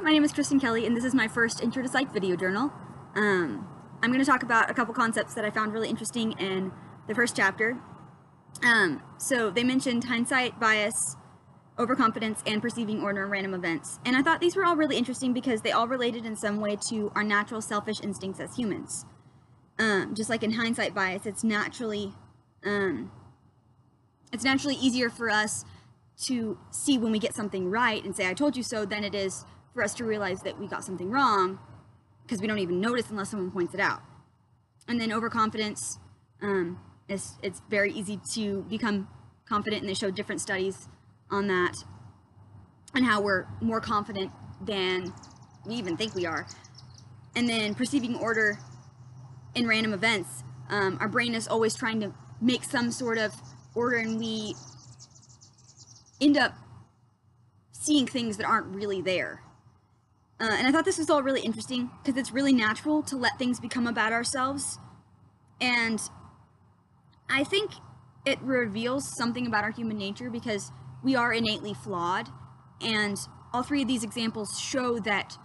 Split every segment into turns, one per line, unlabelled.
my name is Kristen Kelly, and this is my first Intro to Psych video journal. I'm going to talk about a couple concepts that I found really interesting in the first chapter. So they mentioned hindsight bias, overconfidence, and perceiving order in random events. And I thought these were all really interesting because they all related in some way to our natural selfish instincts as humans. Just like in hindsight bias, it's naturally easier for us to see when we get something right and say, I told you so, than it is for us to realize that we got something wrong, because we don't even notice unless someone points it out. And then overconfidence, it's very easy to become confident, and they show different studies on that and how we're more confident than we even think we are. And then perceiving order in random events, our brain is always trying to make some sort of order, and we end up seeing things that aren't really there. And I thought this was all really interesting because it's really natural to let things become about ourselves. And I think it reveals something about our human nature because we are innately flawed. And all three of these examples show that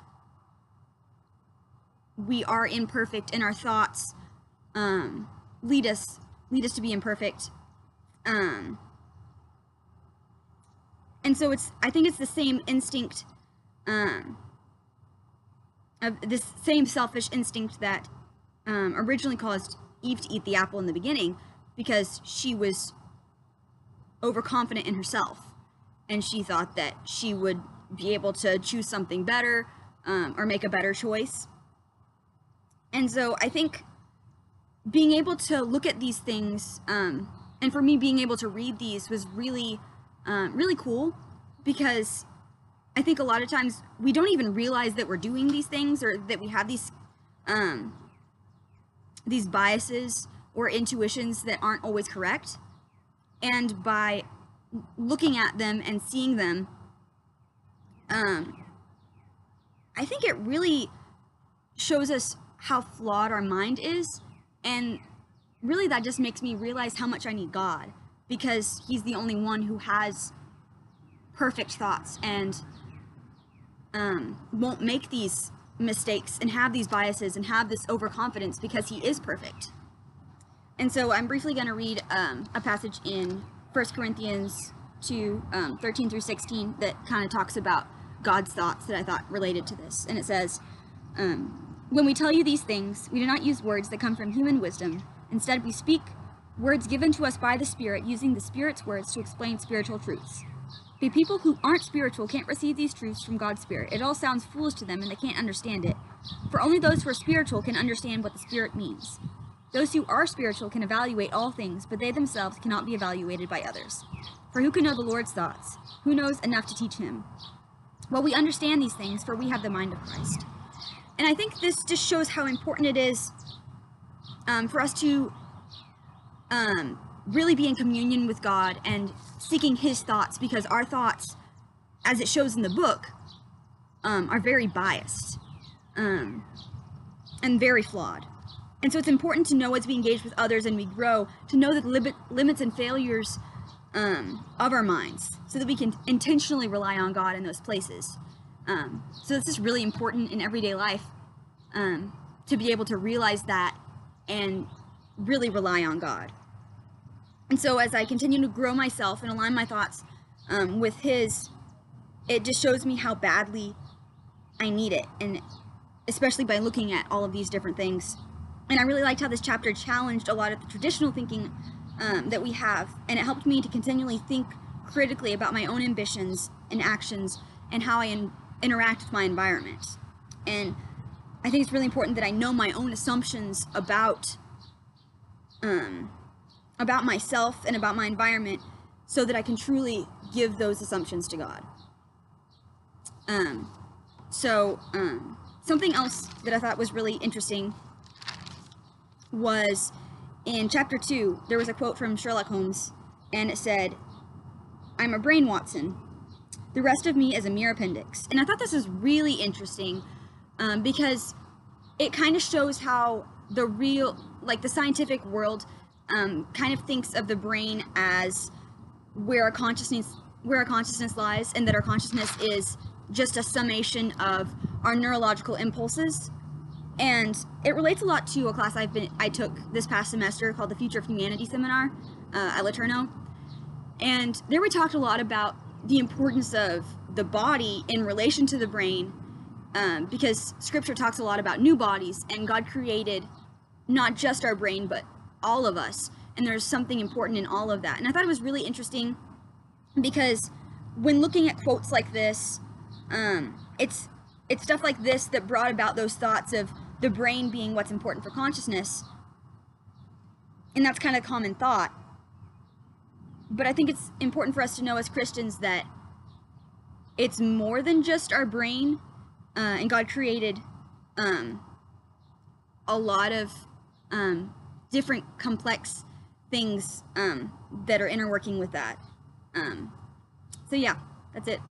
we are imperfect, and our thoughts lead us to be imperfect. And so I think it's the same instinct, of this same selfish instinct that originally caused Eve to eat the apple in the beginning, because she was overconfident in herself, and she thought that she would be able to choose something better, or make a better choice. And so I think being able to look at these things, and for me being able to read these was really cool, because I think a lot of times we don't even realize that we're doing these things, or that we have these biases or intuitions that aren't always correct. And by looking at them and seeing them, I think it really shows us how flawed our mind is. And really that just makes me realize how much I need God, because He's the only one who has perfect thoughts and won't make these mistakes and have these biases and have this overconfidence, because He is perfect. And so I'm briefly going to read a passage in 1 Corinthians 2, 13 through 16 that kind of talks about God's thoughts that I thought related to this. And it says, when we tell you these things, we do not use words that come from human wisdom. Instead, we speak words given to us by the Spirit, using the Spirit's words to explain spiritual truths. The people who aren't spiritual can't receive these truths from God's Spirit. It all sounds foolish to them, and they can't understand it. For only those who are spiritual can understand what the Spirit means. Those who are spiritual can evaluate all things, but they themselves cannot be evaluated by others. For who can know the Lord's thoughts? Who knows enough to teach Him? Well, we understand these things, for we have the mind of Christ. And I think this just shows how important it is for us to really be in communion with God and seeking His thoughts, because our thoughts, as it shows in the book, are very biased and very flawed. And so it's important to know as we engage with others and we grow, to know the limits and failures of our minds, so that we can intentionally rely on God in those places. So this is really important in everyday life, to be able to realize that and really rely on God. And so as I continue to grow myself and align my thoughts with His, it just shows me how badly I need it, and especially by looking at all of these different things. And I really liked how this chapter challenged a lot of the traditional thinking that we have, and it helped me to continually think critically about my own ambitions and actions and how I interact with my environment. And I think it's really important that I know my own assumptions about myself and about my environment, so that I can truly give those assumptions to God. Something else that I thought was really interesting was in chapter 2, there was a quote from Sherlock Holmes, and it said, "I'm a brain, Watson. The rest of me is a mere appendix." And I thought this was really interesting, because it kind of shows how the scientific world kind of thinks of the brain as where our consciousness lies, and that our consciousness is just a summation of our neurological impulses. And it relates a lot to a class I took this past semester called the Future of Humanity seminar at LeTourneau. And there we talked a lot about the importance of the body in relation to the brain, because scripture talks a lot about new bodies, and God created not just our brain, but all of us. And there's something important in all of that. And I thought it was really interesting because when looking at quotes like this, it's stuff like this that brought about those thoughts of the brain being what's important for consciousness. And that's kind of common thought. But I think it's important for us to know as Christians that it's more than just our brain, and God created a lot of different complex things that are interworking with that. So yeah, that's it.